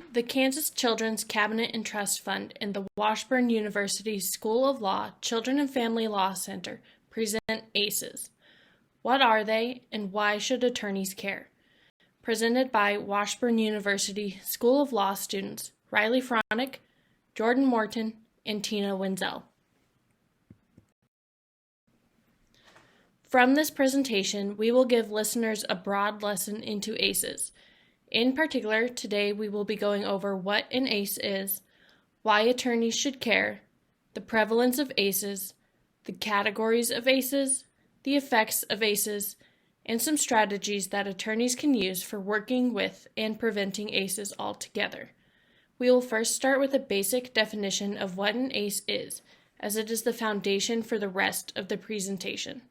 The Kansas Children's Cabinet and Trust Fund and the Washburn University School of Law Children and Family Law Center present ACEs. What are they, and why should attorneys care? Presented by Washburn University School of Law students Riley Fronick, Jordan Morton, and Tina Wenzel. From this presentation, we will give listeners a broad lesson into ACEs. In particular, today we will be going over what an ACE is, why attorneys should care, the prevalence of ACEs, the categories of ACEs, the effects of ACEs, and some strategies that attorneys can use for working with and preventing ACEs altogether. We will first start with a basic definition of what an ACE is, as it is the foundation for the rest of the presentation.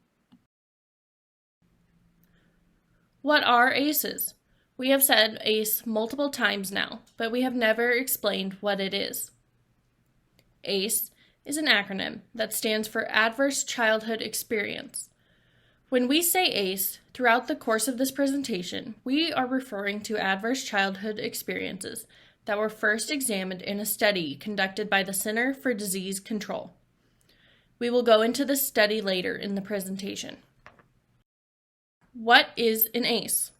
What are ACEs? We have said ACE multiple times now, but we have never explained what it is. ACE is an acronym that stands for Adverse Childhood Experience. When we say ACE, throughout the course of this presentation, we are referring to adverse childhood experiences that were first examined in a study conducted by the Center for Disease Control. We will go into this study later in the presentation. What is an ACE?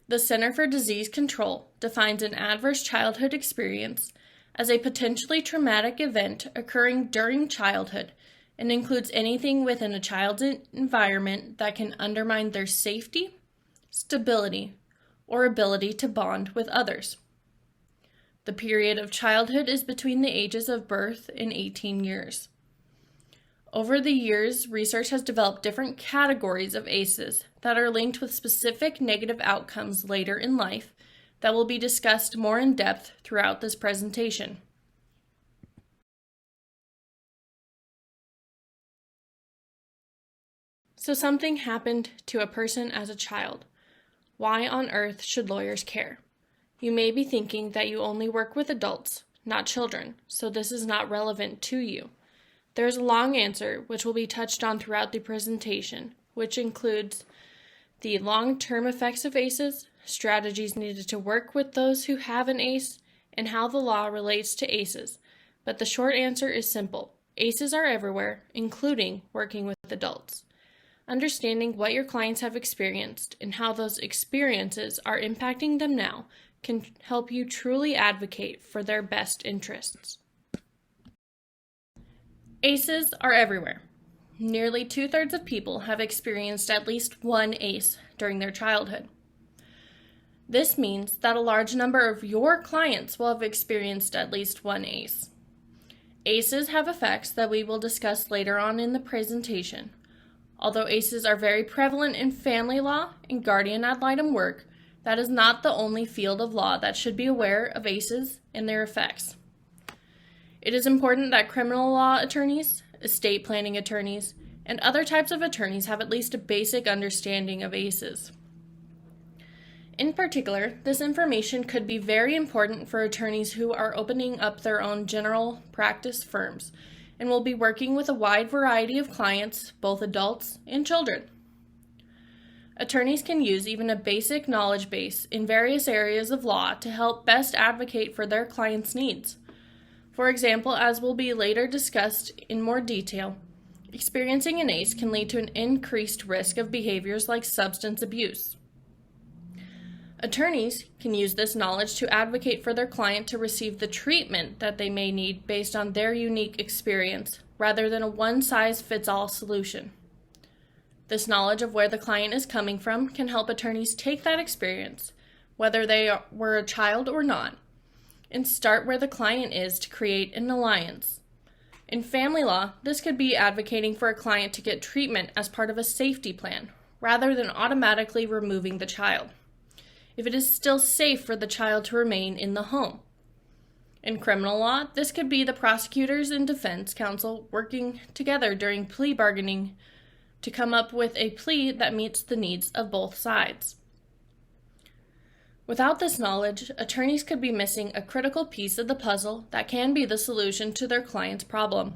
The Center for Disease Control defines an adverse childhood experience as a potentially traumatic event occurring during childhood and includes anything within a child's environment that can undermine their safety, stability, or ability to bond with others. The period of childhood is between the ages of birth and 18 years. Over the years, research has developed different categories of ACEs that are linked with specific negative outcomes later in life that will be discussed more in depth throughout this presentation. So something happened to a person as a child. Why on earth should lawyers care? You may be thinking that you only work with adults, not children, so this is not relevant to you. There is a long answer which will be touched on throughout the presentation, which includes the long-term effects of ACEs, strategies needed to work with those who have an ACE, and how the law relates to ACEs. But the short answer is simple. ACEs are everywhere, including working with adults. Understanding what your clients have experienced and how those experiences are impacting them now can help you truly advocate for their best interests. ACEs are everywhere. Nearly 2/3 of people have experienced at least one ACE during their childhood. This means that a large number of your clients will have experienced at least one ACE. ACEs have effects that we will discuss later on in the presentation. Although ACEs are very prevalent in family law and guardian ad litem work, that is not the only field of law that should be aware of ACEs and their effects. It is important that criminal law attorneys, estate planning attorneys, and other types of attorneys have at least a basic understanding of ACEs. In particular, this information could be very important for attorneys who are opening up their own general practice firms and will be working with a wide variety of clients, both adults and children. Attorneys can use even a basic knowledge base in various areas of law to help best advocate for their clients' needs. For example, as will be later discussed in more detail, experiencing an ACE can lead to an increased risk of behaviors like substance abuse. Attorneys can use this knowledge to advocate for their client to receive the treatment that they may need based on their unique experience, rather than a one-size-fits-all solution. This knowledge of where the client is coming from can help attorneys take that experience, whether they were a child or not, and start where the client is to create an alliance. In family law, this could be advocating for a client to get treatment as part of a safety plan, rather than automatically removing the child, if it is still safe for the child to remain in the home. In criminal law, this could be the prosecutors and defense counsel working together during plea bargaining to come up with a plea that meets the needs of both sides. Without this knowledge, attorneys could be missing a critical piece of the puzzle that can be the solution to their client's problem,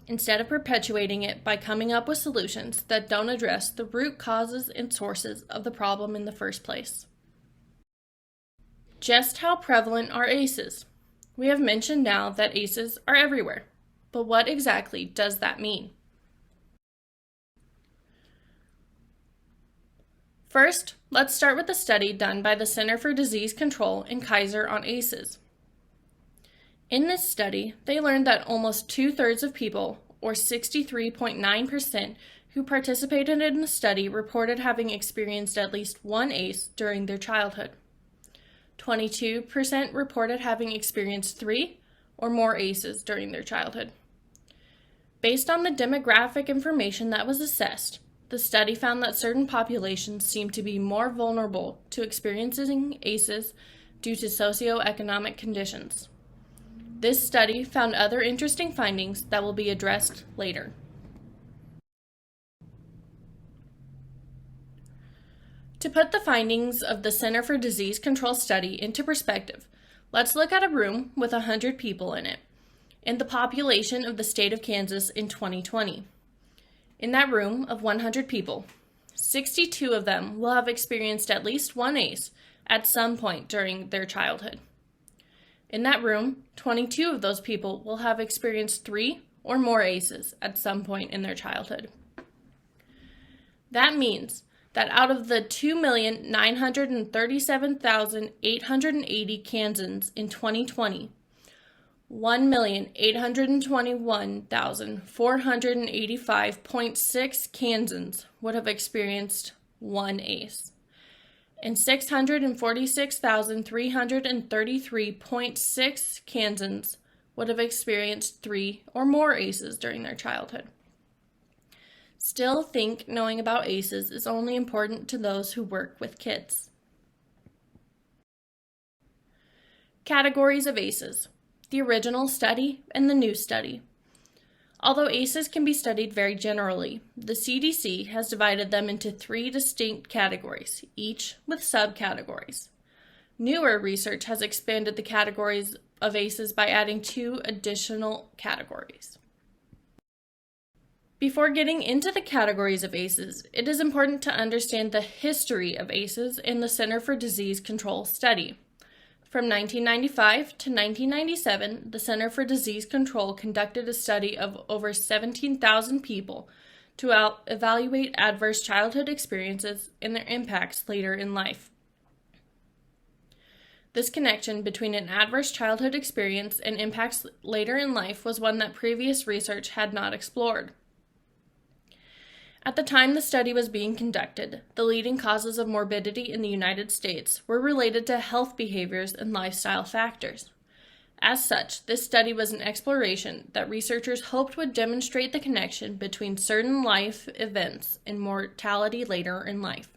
instead of perpetuating it by coming up with solutions that don't address the root causes and sources of the problem in the first place. Just how prevalent are ACEs? We have mentioned now that ACEs are everywhere, but what exactly does that mean? First, let's start with a study done by the Center for Disease Control and Kaiser on ACEs. In this study, they learned that almost 2/3 of people, or 63.9%, who participated in the study reported having experienced at least one ACE during their childhood. 22% reported having experienced 3 or more ACEs during their childhood. Based on the demographic information that was assessed, the study found that certain populations seemed to be more vulnerable to experiencing ACEs due to socioeconomic conditions. This study found other interesting findings that will be addressed later. To put the findings of the Center for Disease Control study into perspective, let's look at a room with 100 people in it, and the population of the state of Kansas in 2020. In that room of 100 people, 62 of them will have experienced at least one ACE at some point during their childhood. In that room, 22 of those people will have experienced 3 or more ACEs at some point in their childhood. That means that out of the 2,937,880 Kansans in 2020, 1,821,485.6 Kansans would have experienced one ACE, and 646,333.6 Kansans would have experienced 3 or more ACEs during their childhood. Still think knowing about ACEs is only important to those who work with kids. Categories of ACEs: the original study and the new study. Although ACEs can be studied very generally, the CDC has divided them into 3 distinct categories, each with subcategories. Newer research has expanded the categories of ACEs by adding 2 additional categories. Before getting into the categories of ACEs, it is important to understand the history of ACEs in the Center for Disease Control study. From 1995 to 1997, the Center for Disease Control conducted a study of over 17,000 people to evaluate adverse childhood experiences and their impacts later in life. This connection between an adverse childhood experience and impacts later in life was one that previous research had not explored. At the time the study was being conducted, the leading causes of morbidity in the United States were related to health behaviors and lifestyle factors. As such, this study was an exploration that researchers hoped would demonstrate the connection between certain life events and mortality later in life.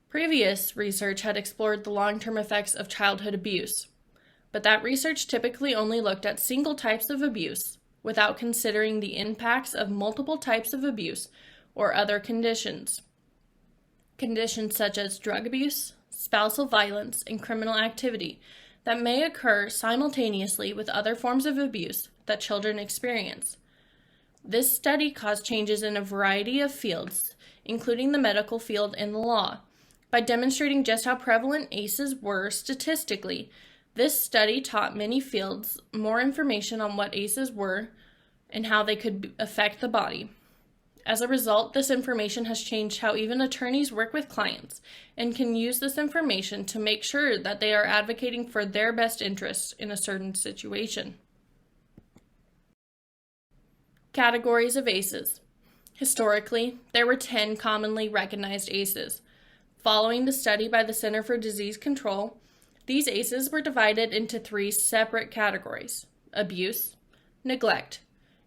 Previous research had explored the long-term effects of childhood abuse, but that research typically only looked at single types of abuse, without considering the impacts of multiple types of abuse or other conditions. Conditions such as drug abuse, spousal violence, and criminal activity that may occur simultaneously with other forms of abuse that children experience. This study caused changes in a variety of fields, including the medical field and the law. By demonstrating just how prevalent ACEs were statistically, this study taught many fields more information on what ACEs were and how they could affect the body. As a result, this information has changed how even attorneys work with clients and can use this information to make sure that they are advocating for their best interests in a certain situation. Categories of ACEs. Historically, there were 10 commonly recognized ACEs. Following the study by the Center for Disease Control, these ACEs were divided into 3 separate categories: abuse, neglect,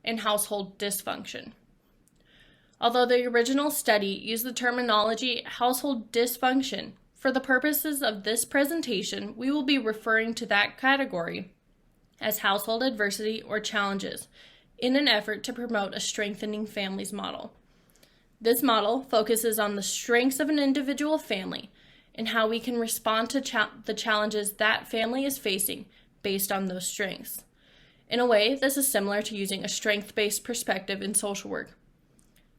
and household dysfunction. Although the original study used the terminology household dysfunction, for the purposes of this presentation, we will be referring to that category as household adversity or challenges in an effort to promote a strengthening families model. This model focuses on the strengths of an individual family and how we can respond to the challenges that family is facing based on those strengths. In a way, this is similar to using a strength-based perspective in social work.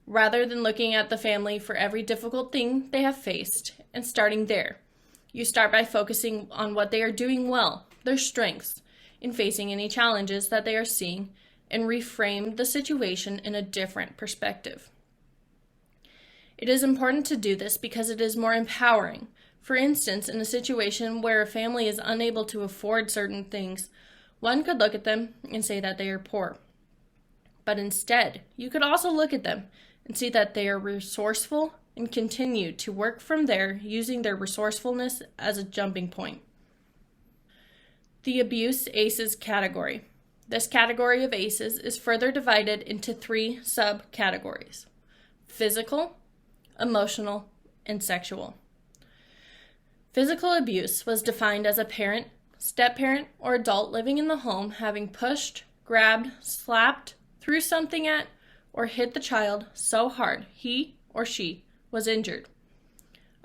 Rather than looking at the family for every difficult thing they have faced and starting there, You start by focusing on what they are doing well, their strengths, in facing any challenges that they are seeing, and reframe the situation in a different perspective. It is important to do this because it is more empowering. For instance, in a situation where a family is unable to afford certain things, one could look at them and say that they are poor. But instead, you could also look at them and see that they are resourceful and continue to work from there using their resourcefulness as a jumping point. The Abuse ACEs category. This category of ACEs is further divided into 3 subcategories: physical, emotional, and sexual. Physical abuse was defined as a parent, step-parent, or adult living in the home having pushed, grabbed, slapped, threw something at, or hit the child so hard he or she was injured.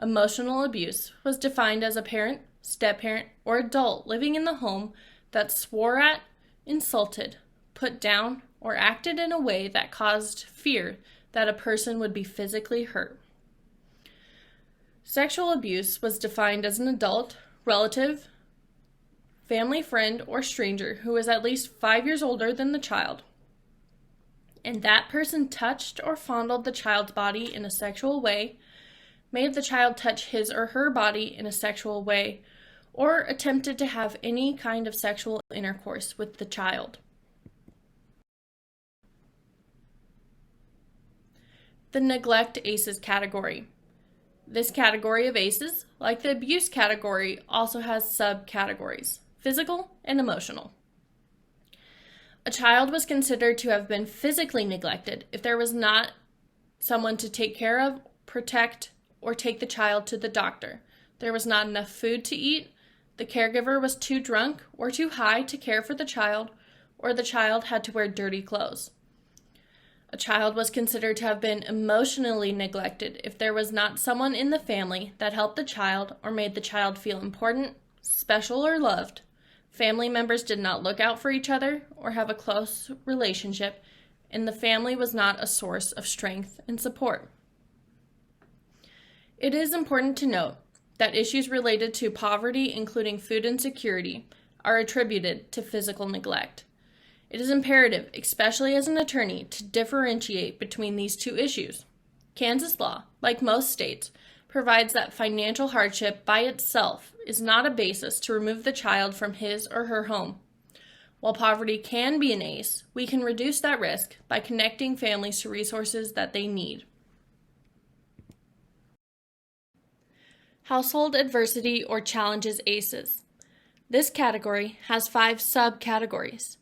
Emotional abuse was defined as a parent, step-parent, or adult living in the home that swore at, insulted, put down, or acted in a way that caused fear that a person would be physically hurt. Sexual abuse was defined as an adult, relative, family friend, or stranger who was at least 5 years older than the child, and that person touched or fondled the child's body in a sexual way, made the child touch his or her body in a sexual way, or attempted to have any kind of sexual intercourse with the child. The Neglect ACEs category. This category of ACEs, like the abuse category, also has subcategories: physical and emotional. A child was considered to have been physically neglected if there was not someone to take care of, protect, or take the child to the doctor. There was not enough food to eat, the caregiver was too drunk or too high to care for the child, or the child had to wear dirty clothes. A child was considered to have been emotionally neglected if there was not someone in the family that helped the child or made the child feel important, special, or loved. Family members did not look out for each other or have a close relationship, and the family was not a source of strength and support. It is important to note that issues related to poverty, including food insecurity, are attributed to physical neglect. It is imperative, especially as an attorney, to differentiate between these two issues. Kansas law, like most states, provides that financial hardship by itself is not a basis to remove the child from his or her home. While poverty can be an ACE, we can reduce that risk by connecting families to resources that they need. Household adversity or challenges ACEs. This category has 5 subcategories: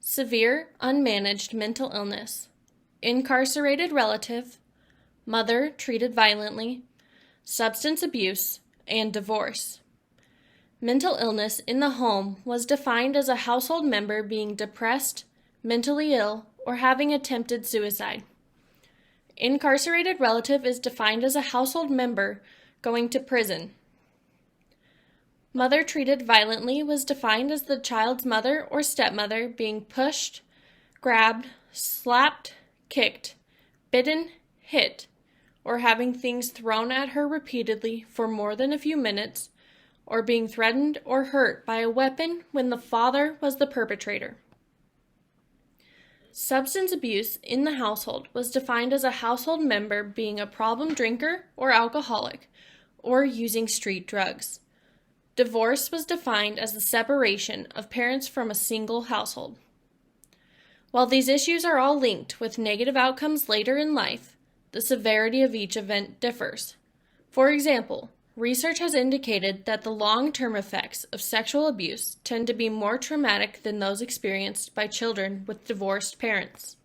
severe unmanaged mental illness, incarcerated relative, mother treated violently, substance abuse, and divorce. Mental illness in the home was defined as a household member being depressed, mentally ill, or having attempted suicide. Incarcerated relative is defined as a household member going to prison. Mother treated violently was defined as the child's mother or stepmother being pushed, grabbed, slapped, kicked, bitten, hit, or having things thrown at her repeatedly for more than a few minutes, or being threatened or hurt by a weapon when the father was the perpetrator. Substance abuse in the household was defined as a household member being a problem drinker or alcoholic, or using street drugs. Divorce was defined as the separation of parents from a single household. While these issues are all linked with negative outcomes later in life, the severity of each event differs. For example, research has indicated that the long-term effects of sexual abuse tend to be more traumatic than those experienced by children with divorced parents.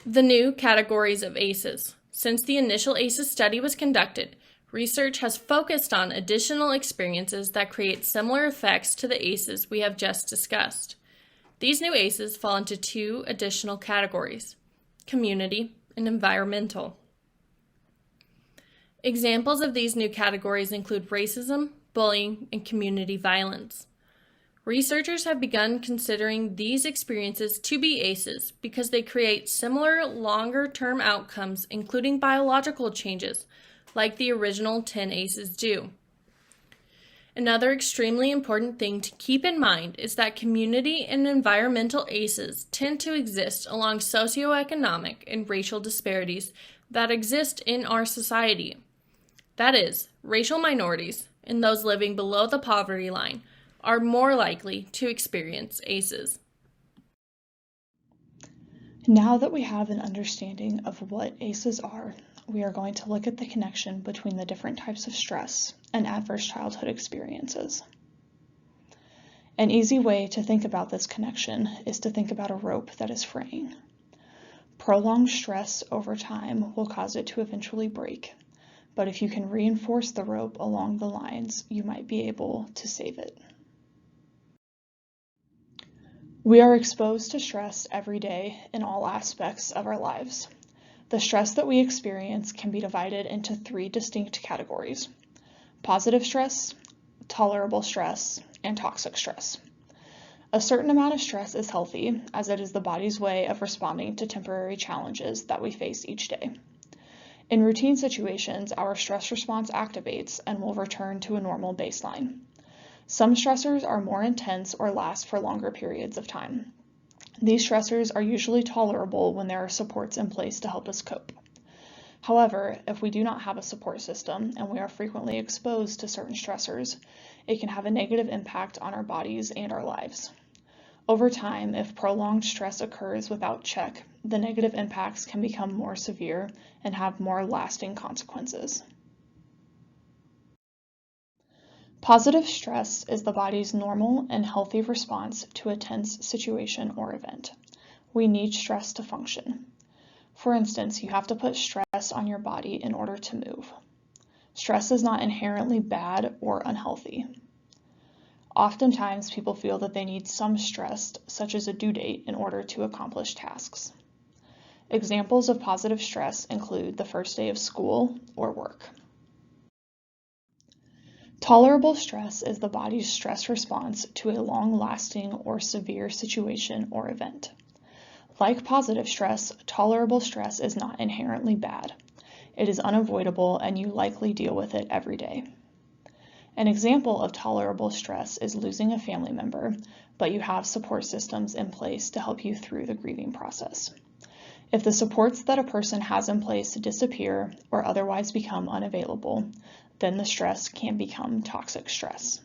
The new categories of ACEs. Since the initial ACEs study was conducted, research has focused on additional experiences that create similar effects to the ACEs we have just discussed. These new ACEs fall into 2 additional categories: community and environmental. Examples of these new categories include racism, bullying, and community violence. Researchers have begun considering these experiences to be ACEs because they create similar longer-term outcomes, including biological changes, like the original 10 aces do. Another extremely important thing to keep in mind is that community and environmental aces tend to exist along socioeconomic and racial disparities that exist in our society. That is, racial minorities and those living below the poverty line are more likely to experience aces. Now that we have an understanding of what ACEs are, we are going to look at the connection between the different types of stress and adverse childhood experiences. An easy way to think about this connection is to think about a rope that is fraying. Prolonged stress over time will cause it to eventually break, but if you can reinforce the rope along the lines, you might be able to save it. We are exposed to stress every day in all aspects of our lives. The stress that we experience can be divided into 3 distinct categories: positive stress, tolerable stress, and toxic stress. A certain amount of stress is healthy, as it is the body's way of responding to temporary challenges that we face each day. In routine situations, our stress response activates and will return to a normal baseline. Some stressors are more intense or last for longer periods of time. These stressors are usually tolerable when there are supports in place to help us cope. However, if we do not have a support system and we are frequently exposed to certain stressors, it can have a negative impact on our bodies and our lives. Over time, if prolonged stress occurs without check, the negative impacts can become more severe and have more lasting consequences. Positive stress is the body's normal and healthy response to a tense situation or event. We need stress to function. For instance, you have to put stress on your body in order to move. Stress is not inherently bad or unhealthy. Oftentimes, people feel that they need some stress, such as a due date, in order to accomplish tasks. Examples of positive stress include the first day of school or work. Tolerable stress is the body's stress response to a long-lasting or severe situation or event. Like positive stress, tolerable stress is not inherently bad. It is unavoidable and you likely deal with it every day. An example of tolerable stress is losing a family member, but you have support systems in place to help you through the grieving process. If the supports that a person has in place disappear or otherwise become unavailable, then the stress can become toxic stress.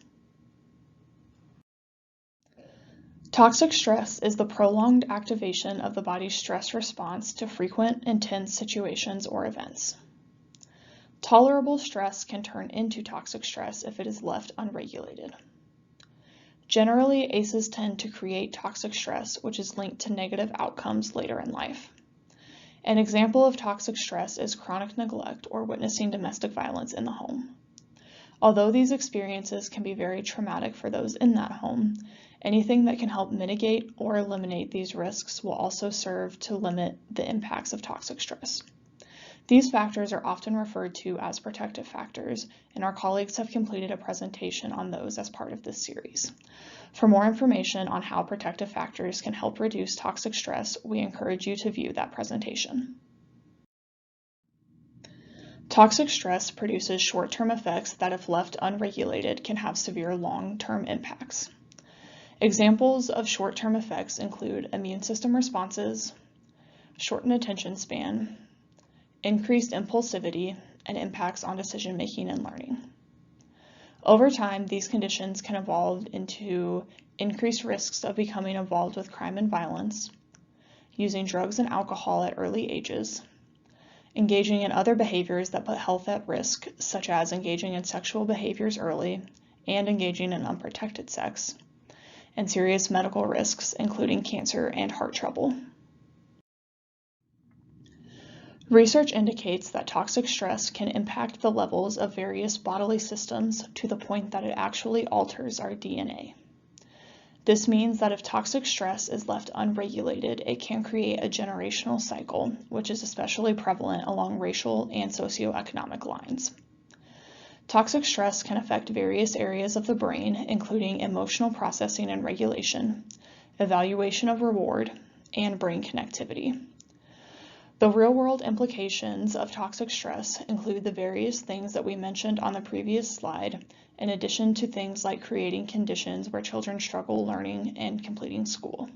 Toxic stress is the prolonged activation of the body's stress response to frequent, intense situations or events. Tolerable stress can turn into toxic stress if it is left unregulated. Generally, ACEs tend to create toxic stress, which is linked to negative outcomes later in life. An example of toxic stress is chronic neglect or witnessing domestic violence in the home. Although these experiences can be very traumatic for those in that home, anything that can help mitigate or eliminate these risks will also serve to limit the impacts of toxic stress. These factors are often referred to as protective factors, and our colleagues have completed a presentation on those as part of this series. For more information on how protective factors can help reduce toxic stress, we encourage you to view that presentation. Toxic stress produces short-term effects that, if left unregulated, can have severe long-term impacts. Examples of short-term effects include immune system responses, shortened attention span, increased impulsivity, and impacts on decision-making and learning. Over time, these conditions can evolve into increased risks of becoming involved with crime and violence, using drugs and alcohol at early ages, engaging in other behaviors that put health at risk, such as engaging in sexual behaviors early and engaging in unprotected sex, and serious medical risks, including cancer and heart trouble. Research indicates that toxic stress can impact the levels of various bodily systems to the point that it actually alters our DNA. This means that if toxic stress is left unregulated, it can create a generational cycle, which is especially prevalent along racial and socioeconomic lines. Toxic stress can affect various areas of the brain, including emotional processing and regulation, evaluation of reward, and brain connectivity. The real-world implications of toxic stress include the various things that we mentioned on the previous slide, in addition to things like creating conditions where children struggle learning and completing school.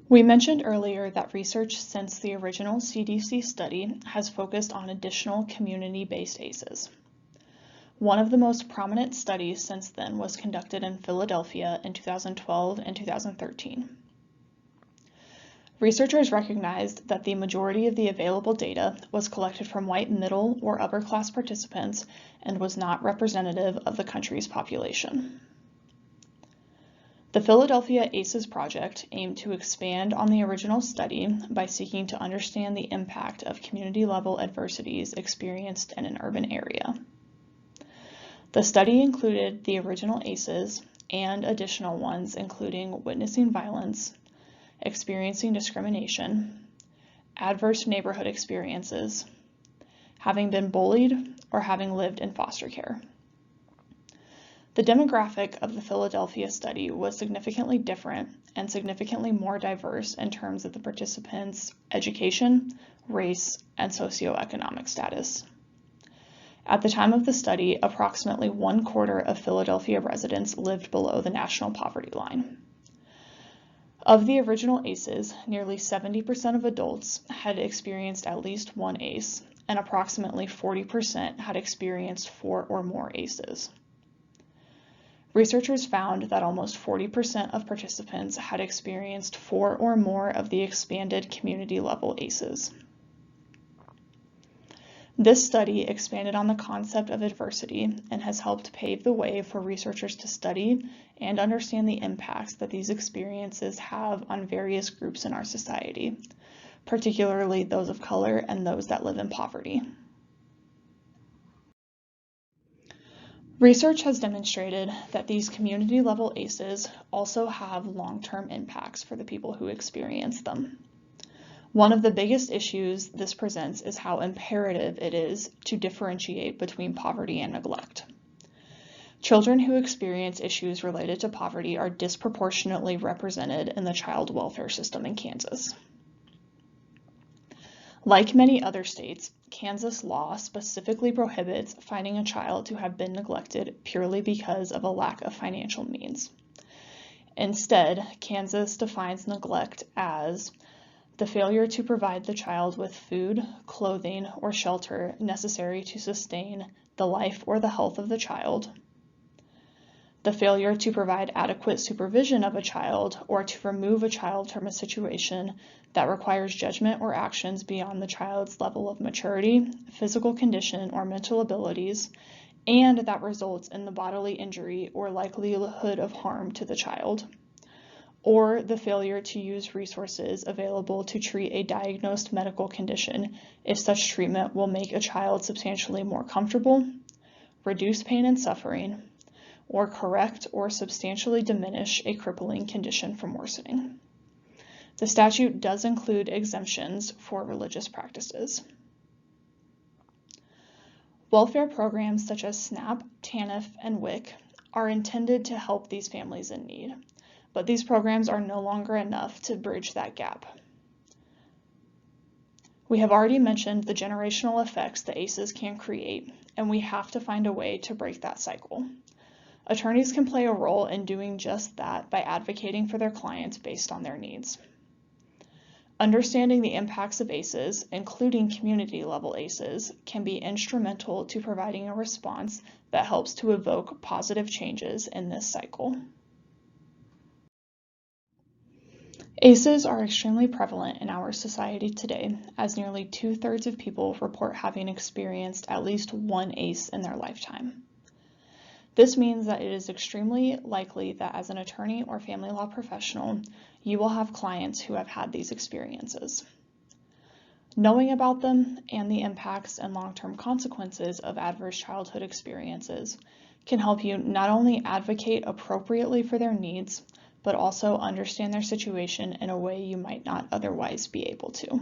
We mentioned earlier that research since the original CDC study has focused on additional community-based ACEs. One of the most prominent studies since then was conducted in Philadelphia in 2012 and 2013. Researchers recognized that the majority of the available data was collected from white middle or upper class participants and was not representative of the country's population. The Philadelphia ACEs project aimed to expand on the original study by seeking to understand the impact of community-level adversities experienced in an urban area. The study included the original ACEs and additional ones, including witnessing violence, experiencing discrimination, adverse neighborhood experiences, having been bullied, or having lived in foster care. The demographic of the Philadelphia study was significantly different and significantly more diverse in terms of the participants' education, race, and socioeconomic status. At the time of the study, approximately 1/4 of Philadelphia residents lived below the national poverty line. Of the original ACEs, nearly 70% of adults had experienced at least one ACE, and approximately 40% had experienced 4 or more ACEs. Researchers found that almost 40% of participants had experienced 4 or more of the expanded community-level ACEs. This study expanded on the concept of adversity and has helped pave the way for researchers to study and understand the impacts that these experiences have on various groups in our society, particularly those of color and those that live in poverty. Research has demonstrated that these community-level ACEs also have long-term impacts for the people who experience them. One of the biggest issues this presents is how imperative it is to differentiate between poverty and neglect. Children who experience issues related to poverty are disproportionately represented in the child welfare system in Kansas. Like many other states, Kansas law specifically prohibits finding a child to have been neglected purely because of a lack of financial means. Instead, Kansas defines neglect as the failure to provide the child with food, clothing, or shelter necessary to sustain the life or the health of the child, the failure to provide adequate supervision of a child or to remove a child from a situation that requires judgment or actions beyond the child's level of maturity, physical condition, or mental abilities, and that results in the bodily injury or likelihood of harm to the child, or the failure to use resources available to treat a diagnosed medical condition if such treatment will make a child substantially more comfortable, reduce pain and suffering, or correct or substantially diminish a crippling condition from worsening. The statute does include exemptions for religious practices. Welfare programs such as SNAP, TANF, and WIC are intended to help these families in need, but these programs are no longer enough to bridge that gap. We have already mentioned the generational effects the ACEs can create, and we have to find a way to break that cycle. Attorneys can play a role in doing just that by advocating for their clients based on their needs. Understanding the impacts of ACEs, including community-level ACEs, can be instrumental to providing a response that helps to evoke positive changes in this cycle. ACEs are extremely prevalent in our society today, as nearly 2/3 of people report having experienced at least one ACE in their lifetime. This means that it is extremely likely that as an attorney or family law professional, you will have clients who have had these experiences. Knowing about them and the impacts and long-term consequences of adverse childhood experiences can help you not only advocate appropriately for their needs, but also understand their situation in a way you might not otherwise be able to.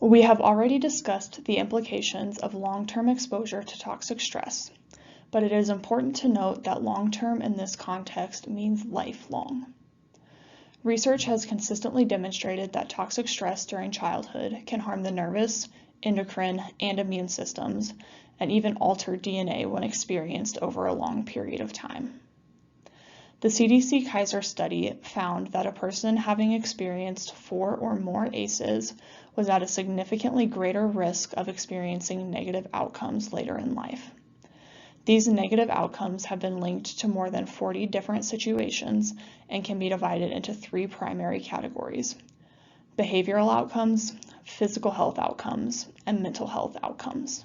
We have already discussed the implications of long-term exposure to toxic stress, but it is important to note that long-term in this context means lifelong. Research has consistently demonstrated that toxic stress during childhood can harm the nervous, endocrine, and immune systems, and even alter DNA when experienced over a long period of time. The CDC Kaiser study found that a person having experienced 4 or more ACEs was at a significantly greater risk of experiencing negative outcomes later in life. These negative outcomes have been linked to more than 40 different situations and can be divided into 3 primary categories: behavioral outcomes, physical health outcomes, and mental health outcomes.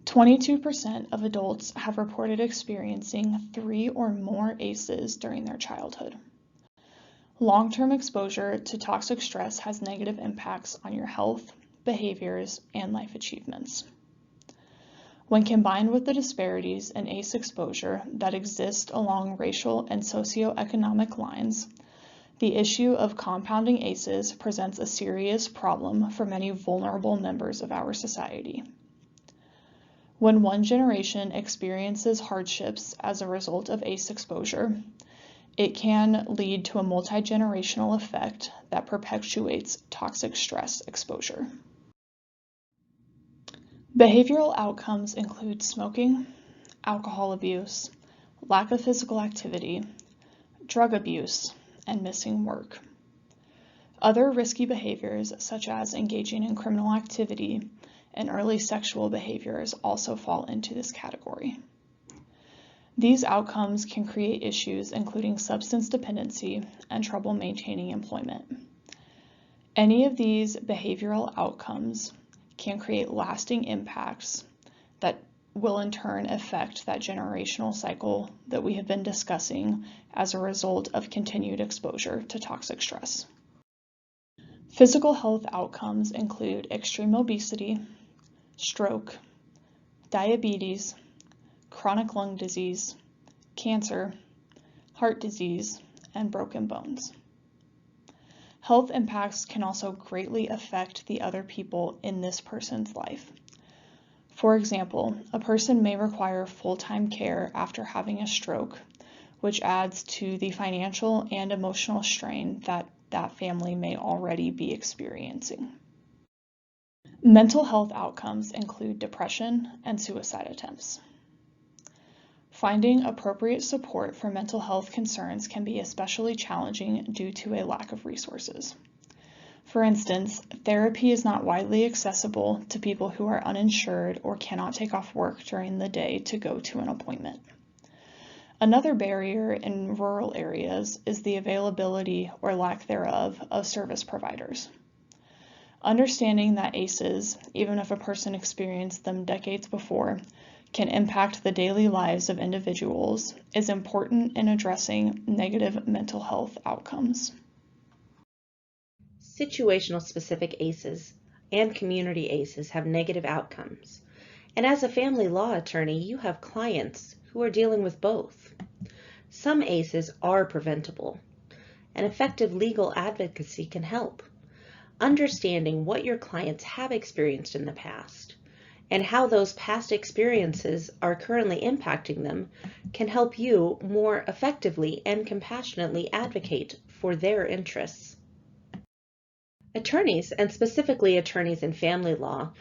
22% of adults have reported experiencing 3 or more ACEs during their childhood. Long-term exposure to toxic stress has negative impacts on your health, behaviors, and life achievements. When combined with the disparities in ACE exposure that exist along racial and socioeconomic lines, the issue of compounding ACEs presents a serious problem for many vulnerable members of our society. When one generation experiences hardships as a result of ACE exposure, it can lead to a multi-generational effect that perpetuates toxic stress exposure. Behavioral outcomes include smoking, alcohol abuse, lack of physical activity, drug abuse, and missing work. Other risky behaviors, such as engaging in criminal activity and early sexual behaviors, also fall into this category. These outcomes can create issues including substance dependency and trouble maintaining employment. Any of these behavioral outcomes can create lasting impacts that will in turn affect that generational cycle that we have been discussing as a result of continued exposure to toxic stress. Physical health outcomes include extreme obesity, stroke, diabetes, chronic lung disease, cancer, heart disease, and broken bones. Health impacts can also greatly affect the other people in this person's life. For example, a person may require full-time care after having a stroke, which adds to the financial and emotional strain that that family may already be experiencing. Mental health outcomes include depression and suicide attempts. Finding appropriate support for mental health concerns can be especially challenging due to a lack of resources. For instance, therapy is not widely accessible to people who are uninsured or cannot take off work during the day to go to an appointment. Another barrier in rural areas is the availability or lack thereof of service providers. Understanding that ACEs, even if a person experienced them decades before, can impact the daily lives of individuals is important in addressing negative mental health outcomes. Situational specific ACEs and community ACEs have negative outcomes, and as a family law attorney, you have clients who are dealing with both. Some ACEs are preventable, and effective legal advocacy can help. Understanding what your clients have experienced in the past and how those past experiences are currently impacting them can help you more effectively and compassionately advocate for their interests. Attorneys, and specifically attorneys in family law,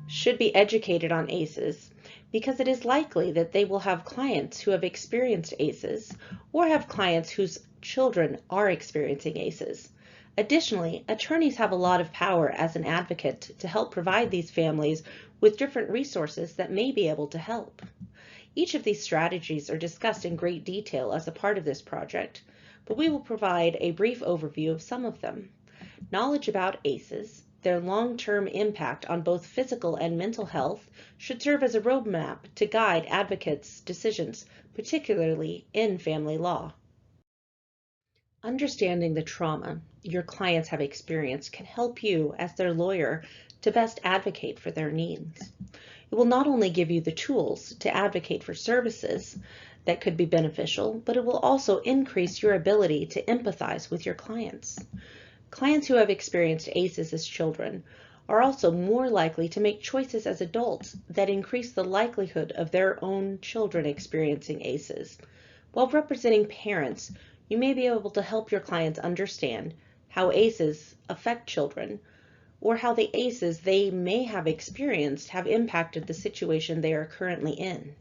should be educated on ACEs because it is likely that they will have clients who have experienced ACEs or have clients whose children are experiencing ACEs. Additionally, attorneys have a lot of power as an advocate to help provide these families with different resources that may be able to help. Each of these strategies are discussed in great detail as a part of this project, but we will provide a brief overview of some of them. Knowledge about ACEs, their long-term impact on both physical and mental health, should serve as a roadmap to guide advocates' decisions, particularly in family law. Understanding the trauma your clients have experienced can help you, as their lawyer, to best advocate for their needs. It will not only give you the tools to advocate for services that could be beneficial, but it will also increase your ability to empathize with your clients. Clients who have experienced ACEs as children are also more likely to make choices as adults that increase the likelihood of their own children experiencing ACEs. While representing parents, you may be able to help your clients understand how ACEs affect children, or how the ACEs they may have experienced have impacted the situation they are currently in.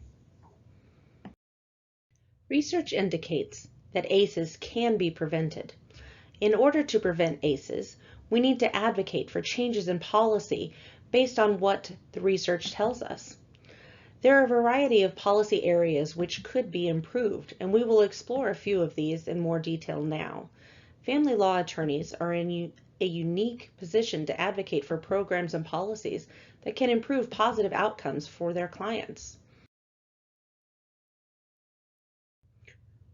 Research indicates that ACEs can be prevented. In order to prevent ACEs, we need to advocate for changes in policy based on what the research tells us. There are a variety of policy areas which could be improved, and we will explore a few of these in more detail now. Family law attorneys are in a unique position to advocate for programs and policies that can improve positive outcomes for their clients.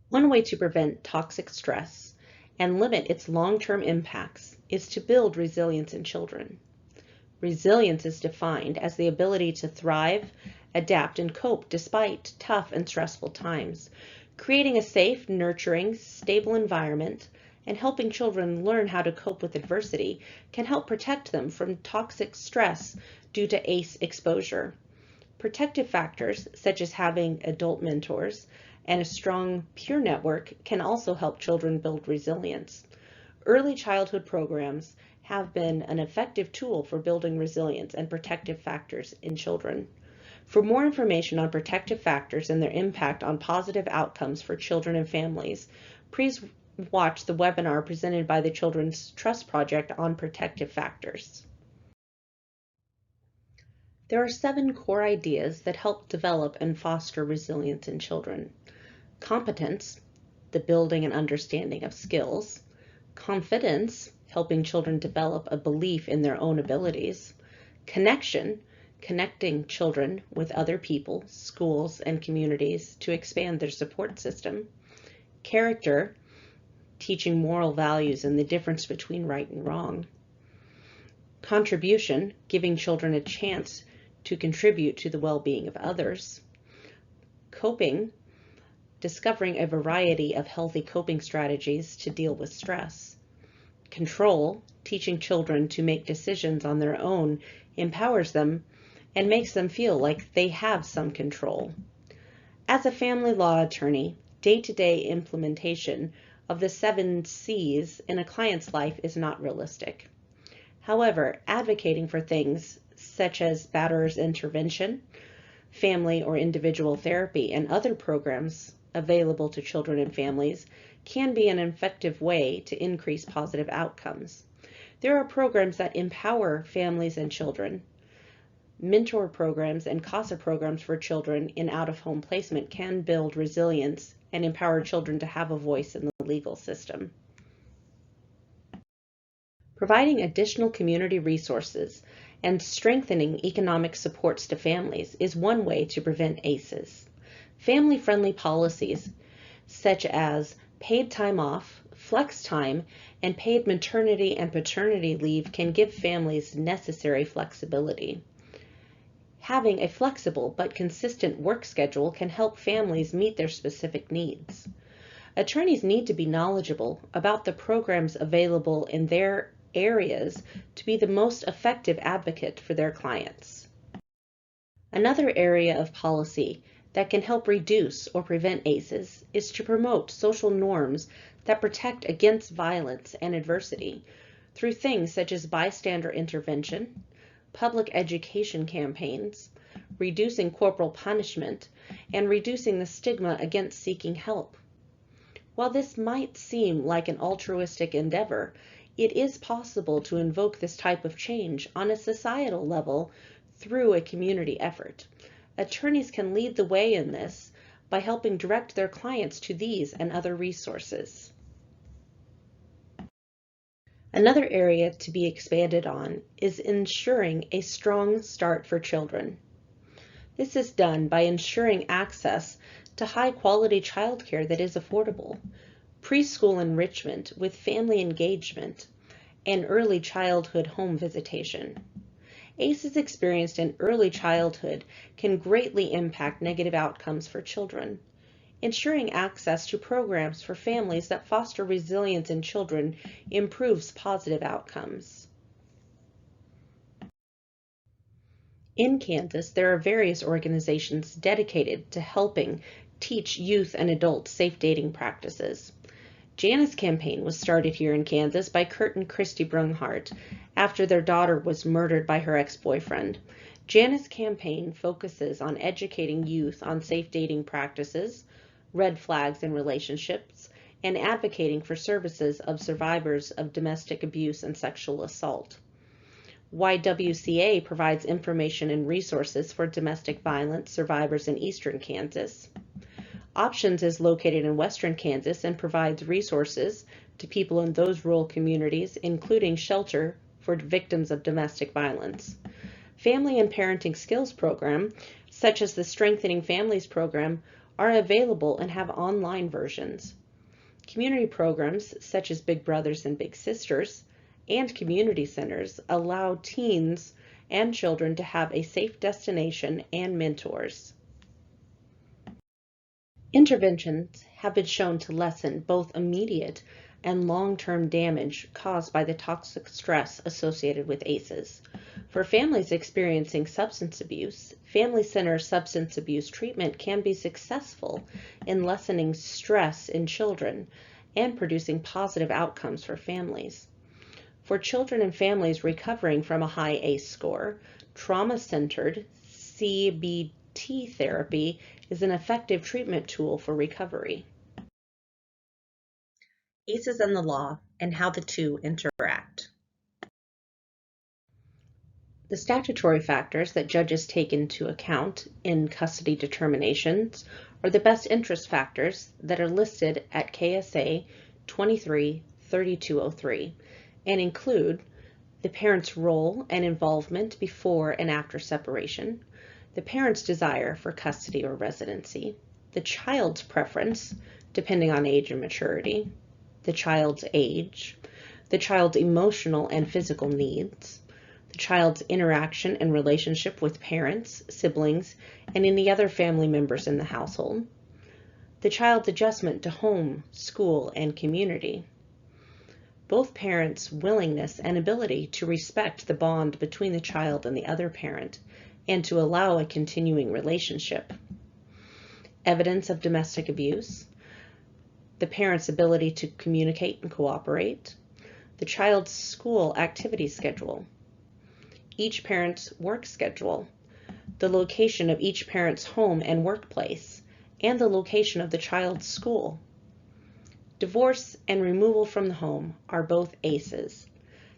One way to prevent toxic stress and limit its long-term impacts is to build resilience in children. Resilience is defined as the ability to thrive, adapt, and cope despite tough and stressful times. Creating a safe, nurturing, stable environment and helping children learn how to cope with adversity can help protect them from toxic stress due to ACE exposure. Protective factors, such as having adult mentors and a strong peer network, can also help children build resilience. Early childhood programs have been an effective tool for building resilience and protective factors in children. For more information on protective factors and their impact on positive outcomes for children and families, please watch the webinar presented by the Children's Trust Project on protective factors. There are 7 core ideas that help develop and foster resilience in children. Competence, the building and understanding of skills. Confidence, helping children develop a belief in their own abilities. Connection, connecting children with other people, schools, and communities to expand their support system. Character, teaching moral values and the difference between right and wrong. Contribution, giving children a chance to contribute to the well-being of others. Coping, discovering a variety of healthy coping strategies to deal with stress. Control, teaching children to make decisions on their own, empowers them and makes them feel like they have some control. As a family law attorney, day-to-day implementation of the 7 C's in a client's life is not realistic. However, advocating for things such as batterer's intervention, family or individual therapy, and other programs available to children and families can be an effective way to increase positive outcomes. There are programs that empower families and children. Mentor programs and CASA programs for children in out-of-home placement can build resilience and empower children to have a voice in the legal system. Providing additional community resources and strengthening economic supports to families is one way to prevent ACEs. Family-friendly policies such as paid time off, flex time, and paid maternity and paternity leave can give families necessary flexibility. Having a flexible but consistent work schedule can help families meet their specific needs. Attorneys need to be knowledgeable about the programs available in their areas to be the most effective advocate for their clients. Another area of policy that can help reduce or prevent ACEs is to promote social norms that protect against violence and adversity through things such as bystander intervention, public education campaigns, reducing corporal punishment, and reducing the stigma against seeking help. While this might seem like an altruistic endeavor, it is possible to invoke this type of change on a societal level through a community effort. Attorneys can lead the way in this by helping direct their clients to these and other resources. Another area to be expanded on is ensuring a strong start for children. This is done by ensuring access to high-quality childcare that is affordable, preschool enrichment with family engagement, and early childhood home visitation. ACEs experienced in early childhood can greatly impact negative outcomes for children. Ensuring access to programs for families that foster resilience in children improves positive outcomes. In Kansas, there are various organizations dedicated to helping teach youth and adults safe dating practices. Janice campaign was started here in Kansas by Kurt and Christy Brunghart after their daughter was murdered by her ex-boyfriend. Janice campaign focuses on educating youth on safe dating practices, red flags in relationships, and advocating for services of survivors of domestic abuse and sexual assault. YWCA provides information and resources for domestic violence survivors in eastern Kansas. Options is located in western Kansas and provides resources to people in those rural communities, including shelter for victims of domestic violence. Family and parenting skills program, such as the Strengthening Families program, are available and have online versions. Community programs, such as Big Brothers and Big Sisters, and community centers allow teens and children to have a safe destination and mentors. Interventions have been shown to lessen both immediate and long-term damage caused by the toxic stress associated with ACEs. For families experiencing substance abuse, Family Center substance abuse treatment can be successful in lessening stress in children and producing positive outcomes for families. For children and families recovering from a high ACE score, trauma-centered CBT therapy is an effective treatment tool for recovery. ACEs and the law and how the two interact. The statutory factors that judges take into account in custody determinations are the best interest factors that are listed at KSA 23-3203 and include the parent's role and involvement before and after separation, the parent's desire for custody or residency, the child's preference, depending on age and maturity, the child's age, the child's emotional and physical needs, the child's interaction and relationship with parents, siblings, and any other family members in the household, the child's adjustment to home, school, and community, both parents' willingness and ability to respect the bond between the child and the other parent and to allow a continuing relationship, evidence of domestic abuse, the parent's ability to communicate and cooperate, the child's school activity schedule, each parent's work schedule, the location of each parent's home and workplace, and the location of the child's school. Divorce and removal from the home are both ACEs.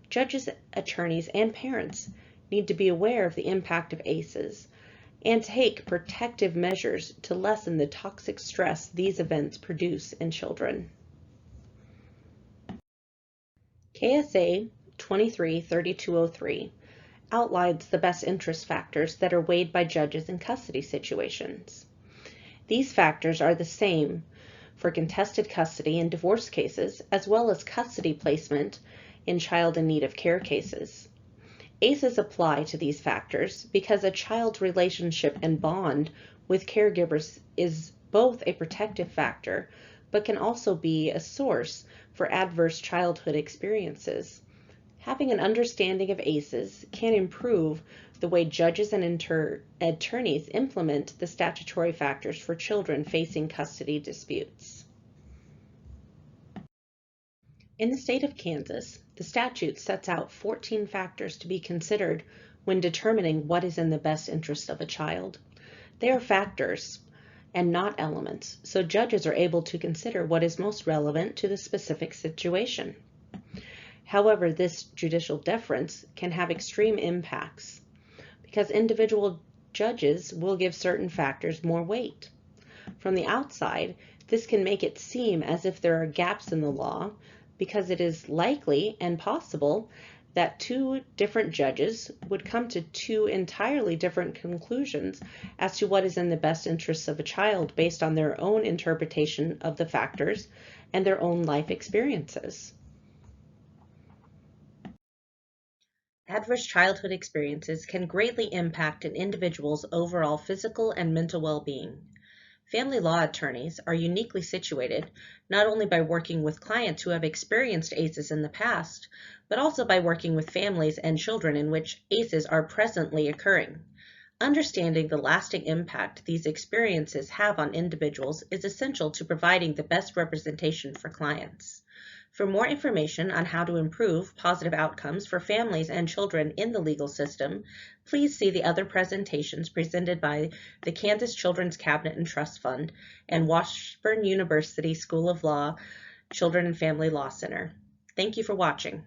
Judges, attorneys, and parents need to be aware of the impact of ACEs and take protective measures to lessen the toxic stress these events produce in children. KSA 23-3203 outlines the best interest factors that are weighed by judges in custody situations. These factors are the same for contested custody in divorce cases, as well as custody placement in child in need of care cases. ACEs apply to these factors because a child's relationship and bond with caregivers is both a protective factor, but can also be a source for adverse childhood experiences. Having an understanding of ACEs can improve the way judges and attorneys implement the statutory factors for children facing custody disputes. In the state of Kansas, the statute sets out 14 factors to be considered when determining what is in the best interest of a child. They are factors and not elements, so judges are able to consider what is most relevant to the specific situation. However, this judicial deference can have extreme impacts because individual judges will give certain factors more weight. From the outside, this can make it seem as if there are gaps in the law because it is likely and possible that two different judges would come to two entirely different conclusions as to what is in the best interests of a child based on their own interpretation of the factors and their own life experiences. Adverse childhood experiences can greatly impact an individual's overall physical and mental well-being. Family law attorneys are uniquely situated not only by working with clients who have experienced ACEs in the past, but also by working with families and children in which ACEs are presently occurring. Understanding the lasting impact these experiences have on individuals is essential to providing the best representation for clients. For more information on how to improve positive outcomes for families and children in the legal system, please see the other presentations presented by the Kansas Children's Cabinet and Trust Fund and Washburn University School of Law Children and Family Law Center. Thank you for watching.